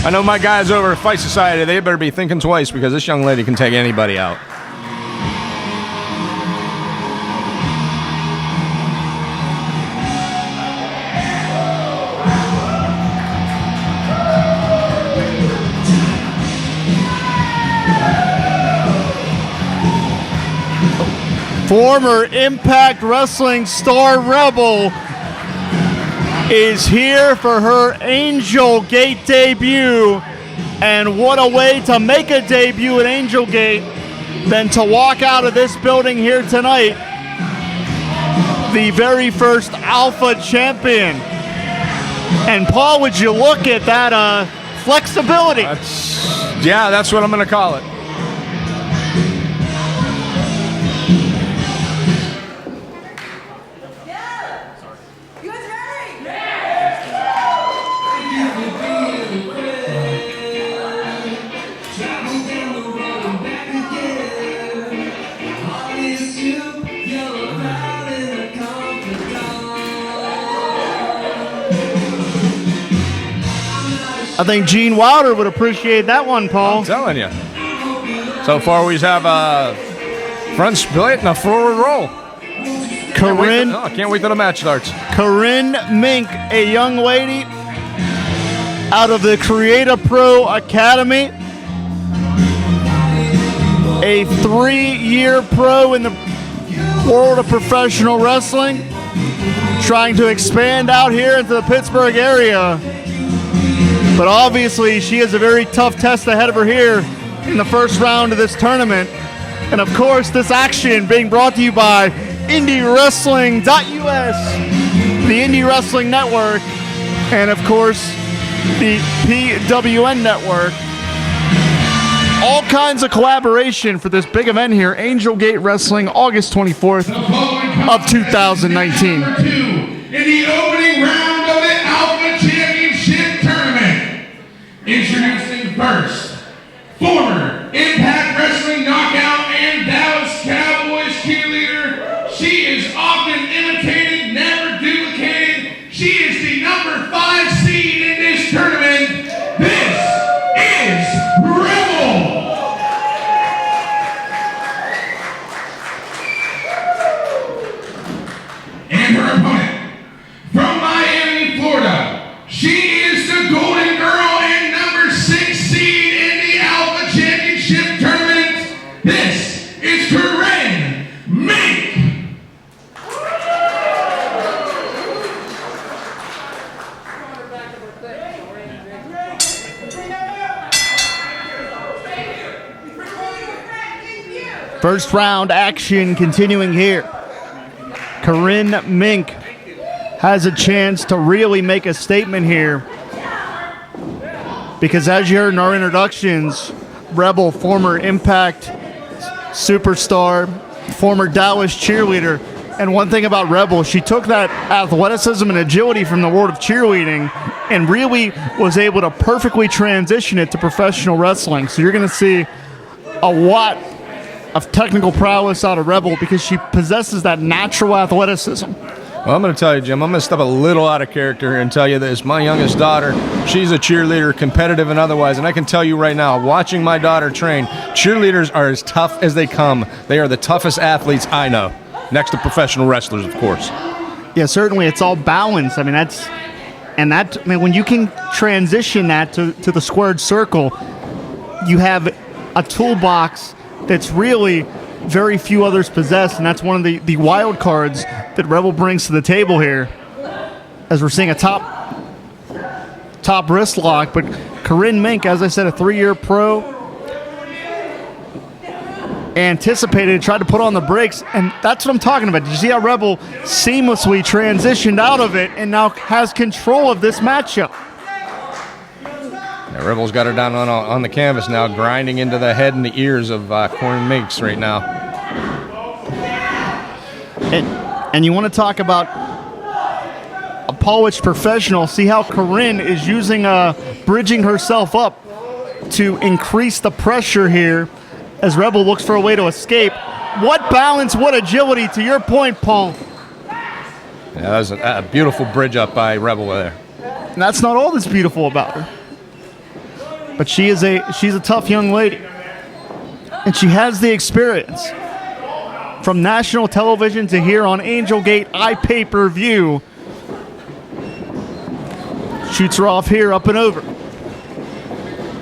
I know my guys over at Fight Society, they better be thinking twice because this young lady can take anybody out. Former Impact Wrestling star Rebel is here for her Angel Gate debut. And what a way to make a debut at Angel Gate than to walk out of this building here tonight the very first Alpha champion. And Paul, would you look at that flexibility? That's what I'm going to call it. I think Gene Wilder would appreciate that one, Paul. I'm telling you. So far, we have a front split and a forward roll. Corinne. Can't wait till the match starts. Corinne Mink, a young lady out of the Creative Pro Academy. A 3-year pro in the world of professional wrestling. Trying to expand out here into the Pittsburgh area. But obviously, she has a very tough test ahead of her here in the first round of this tournament. And of course, this action being brought to you by IndyWrestling.us, the Indie Wrestling Network, and of course, the PWN Network. All kinds of collaboration for this big event here, Angel Gate Wrestling, August 24th of 2019. In the opening round of the Alpha Championship Tournament, introducing first, former Impact Wrestling Knockout and Dallas Cowboys cheerleader. She is often imitated, never duplicated. She is the number 5 seed in this tournament. This is Rebel. And her opponent, from Miami, Florida, she is the Golden Girl and number 6 seed in the Alpha Championship Tournament. This is Corinne Mink. First round action continuing here. Corinne Mink has a chance to really make a statement here. Because as you heard in our introductions, Rebel, former Impact superstar, former Dallas cheerleader. And one thing about Rebel, she took that athleticism and agility from the world of cheerleading and really was able to perfectly transition it to professional wrestling. So you're going to see a lot of technical prowess out of Rebel because she possesses that natural athleticism. Well, I'm going to tell you, Jim, I'm going to step a little out of character here and tell you this. My youngest daughter, she's a cheerleader, competitive and otherwise, and I can tell you right now, watching my daughter train, cheerleaders are as tough as they come. They are the toughest athletes I know, next to professional wrestlers, of course. Yeah, certainly. It's all balance. I mean, when you can transition that to the squared circle, you have a toolbox that's really very few others possess, and that's one of the wild cards that Rebel brings to the table here. As we're seeing a top wrist lock, but Corinne Mink, as I said, a 3-year pro, anticipated, tried to put on the brakes, and that's what I'm talking about. Did you see how Rebel seamlessly transitioned out of it and now has control of this matchup? Yeah, Rebel's got her down on the canvas now, grinding into the head and the ears of Corinne Minks right now. And you want to talk about a polished professional. See how Corinne is using bridging herself up to increase the pressure here as Rebel looks for a way to escape. What balance, what agility, to your point, Paul. Yeah, that was a beautiful bridge up by Rebel there. And that's not all that's beautiful about her. But she's a tough young lady. And she has the experience. From national television to here on Angel Gate iPay-per-view. Shoots her off here, up and over.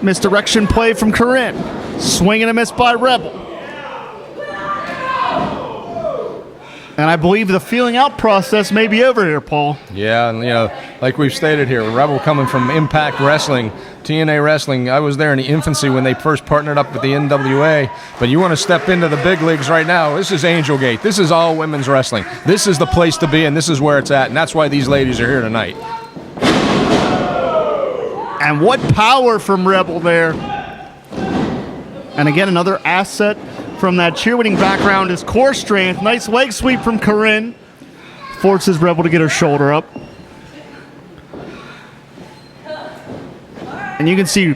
Misdirection play from Corinne. Swing and a miss by Rebel. And I believe the feeling out process may be over here, Paul. Yeah, and like we've stated here, Rebel coming from Impact Wrestling, TNA Wrestling. I was there in the infancy when they first partnered up with the NWA. But you want to step into the big leagues right now, this is Angel Gate. This is all women's wrestling. This is the place to be, and this is where it's at. And that's why these ladies are here tonight. And what power from Rebel there. And again, another asset from that cheerleading background is core strength. Nice leg sweep from Corinne. Forces Rebel to get her shoulder up. And you can see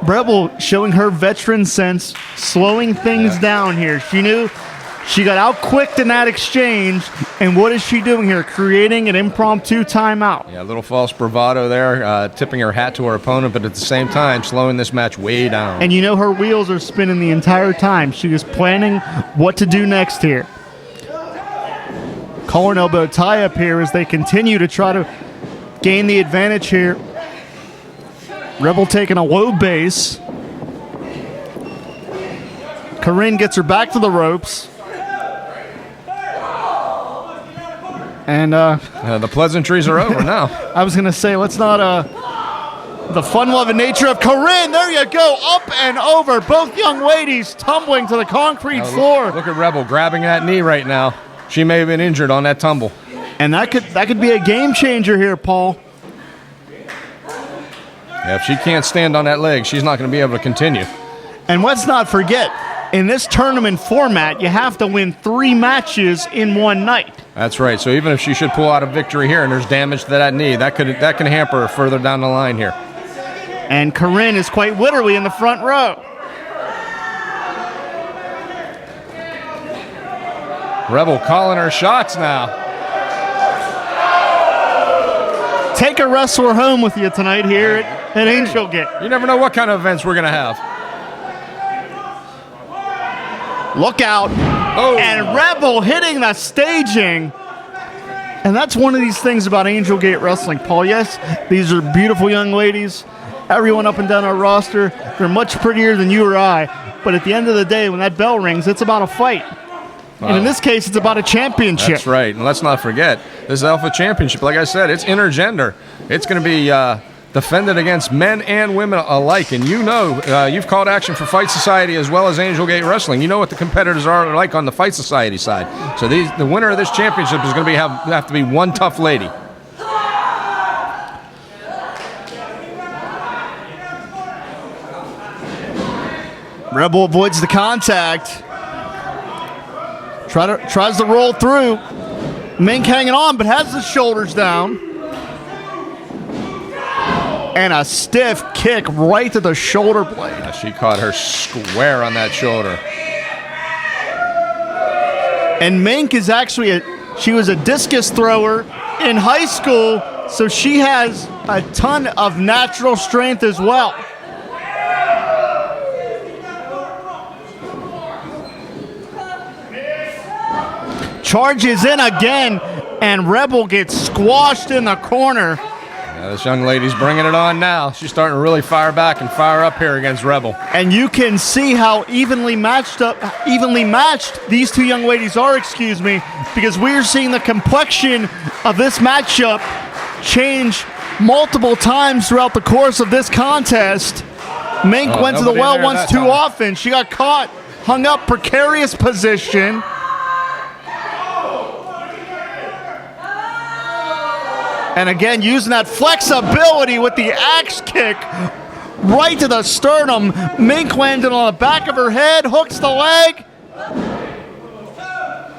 Rebel showing her veteran sense, slowing things down here. She knew she got out quick in that exchange. And what is she doing here? Creating an impromptu timeout. Yeah, a little false bravado there, tipping her hat to her opponent, but at the same time, slowing this match way down. And her wheels are spinning the entire time. She was planning what to do next here. Collar and elbow tie up here as they continue to try to gain the advantage here. Rebel taking a low base. Corinne gets her back to the ropes. And the pleasantries are over now. I was going to say, let's not the fun-loving nature of Corinne. There you go, up and over. Both young ladies tumbling to the concrete floor. Look at Rebel grabbing that knee right now. She may have been injured on that tumble. And that could be a game changer here, Paul. Yeah, if she can't stand on that leg, she's not going to be able to continue. And let's not forget, in this tournament format, you have to win 3 matches in one night. That's right. So even if she should pull out a victory here and there's damage to that knee, that can hamper her further down the line here. And Corinne is quite literally in the front row. Rebel calling her shots now. Take a wrestler home with you tonight here at Angel Gate. You never know what kind of events we're going to have. Look out. Oh. And Rebel hitting the staging. And that's one of these things about Angel Gate Wrestling, Paul. Yes, these are beautiful young ladies. Everyone up and down our roster, they're much prettier than you or I. But at the end of the day, when that bell rings, it's about a fight. Wow. And in this case, it's about a championship. That's right. And let's not forget, this Alpha Championship, like I said, it's intergender. It's going to be defended against men and women alike. And you've called action for Fight Society as well as Angel Gate Wrestling. You know what the competitors are like on the Fight Society side. So the winner of this championship is going to have to be one tough lady. Rebel avoids the contact. Tries to roll through. Mink hanging on, but has the shoulders down. And a stiff kick right to the shoulder blade. Yeah, she caught her square on that shoulder. And Mink is actually she was a discus thrower in high school, so she has a ton of natural strength as well. Charges in again, and Rebel gets squashed in the corner. Yeah, this young lady's bringing it on now. She's starting to really fire back and fire up here against Rebel. And you can see how evenly matched these two young ladies are, because we're seeing the complexion of this matchup change multiple times throughout the course of this contest. Mink went to the well once too often. She got caught, hung up, precarious position. And again, using that flexibility with the axe kick right to the sternum. Mink landed on the back of her head, hooks the leg.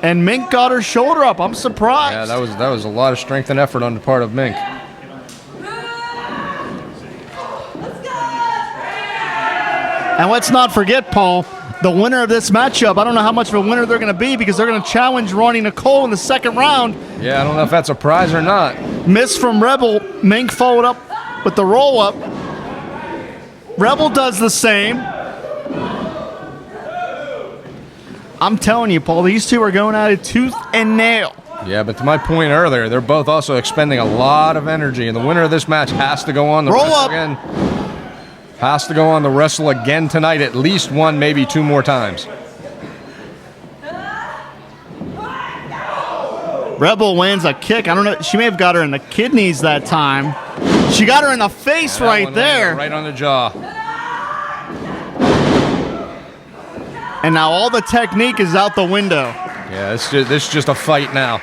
And Mink got her shoulder up. I'm surprised. Yeah, that was a lot of strength and effort on the part of Mink. And let's not forget, Paul, the winner of this matchup, I don't know how much of a winner they're going to be because they're going to challenge Ronnie Nicole in the second round. Yeah, I don't know if that's a prize or not. Miss from Rebel. Mink followed up with the roll-up. Rebel does the same. I'm telling you, Paul, these two are going at it tooth and nail. Yeah, but to my point earlier, they're both also expending a lot of energy, and the winner of this match has to go on the Roll wrestle up. again. Has to go on the wrestle again tonight, at least one, maybe two more times. Rebel wins a kick. I don't know. She may have got her in the kidneys that time. She got her in the face right That one there. right on the jaw. And now all the technique is out the window. Yeah, this is just a fight now.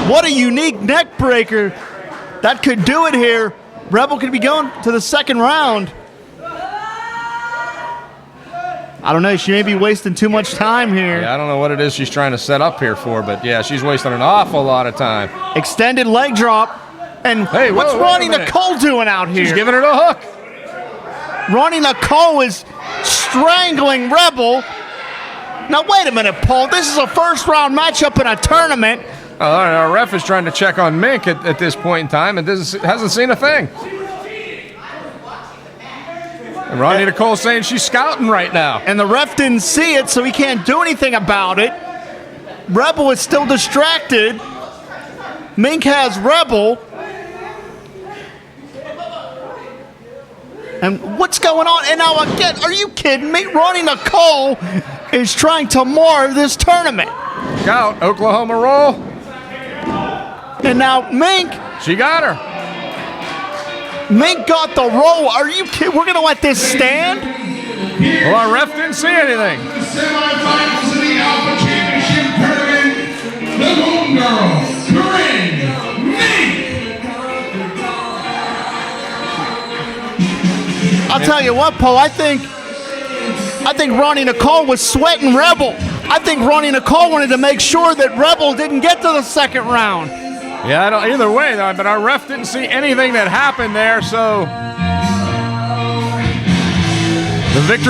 What a unique neck breaker. That could do it here. Rebel could be going to the second round. I don't know. She may be wasting too much time here. Yeah, I don't know what it is she's trying to set up here for, but yeah, she's wasting an awful lot of time. Extended leg drop. And Hey, what's whoa, wait a Ronnie minute. Nicole doing out here? She's giving her the hook. Ronnie Nicole is strangling Rebel. Now, wait a minute, Paul. This is a first-round matchup in a tournament. Our ref is trying to check on Mink at this point in time and hasn't seen a thing. And Ronnie Nicole saying she's scouting right now. And the ref didn't see it, so he can't do anything about it. Rebel is still distracted. Mink has Rebel. And what's going on? And now again, are you kidding me? Ronnie Nicole is trying to mar this tournament. Look out, Oklahoma roll. And now Mink got the roll. Are you kidding? We're going to let this stand? Well, our ref didn't see anything. The semifinals of the Alpha Championship Tournament, the Golden Girl, Corinne, Mink. I'll tell you what, Paul, I think Ronnie Nicole was sweating Rebel. I think Ronnie Nicole wanted to make sure that Rebel didn't get to the second round. Yeah, I don't, either way, though, but our ref didn't see anything that happened there, so the victory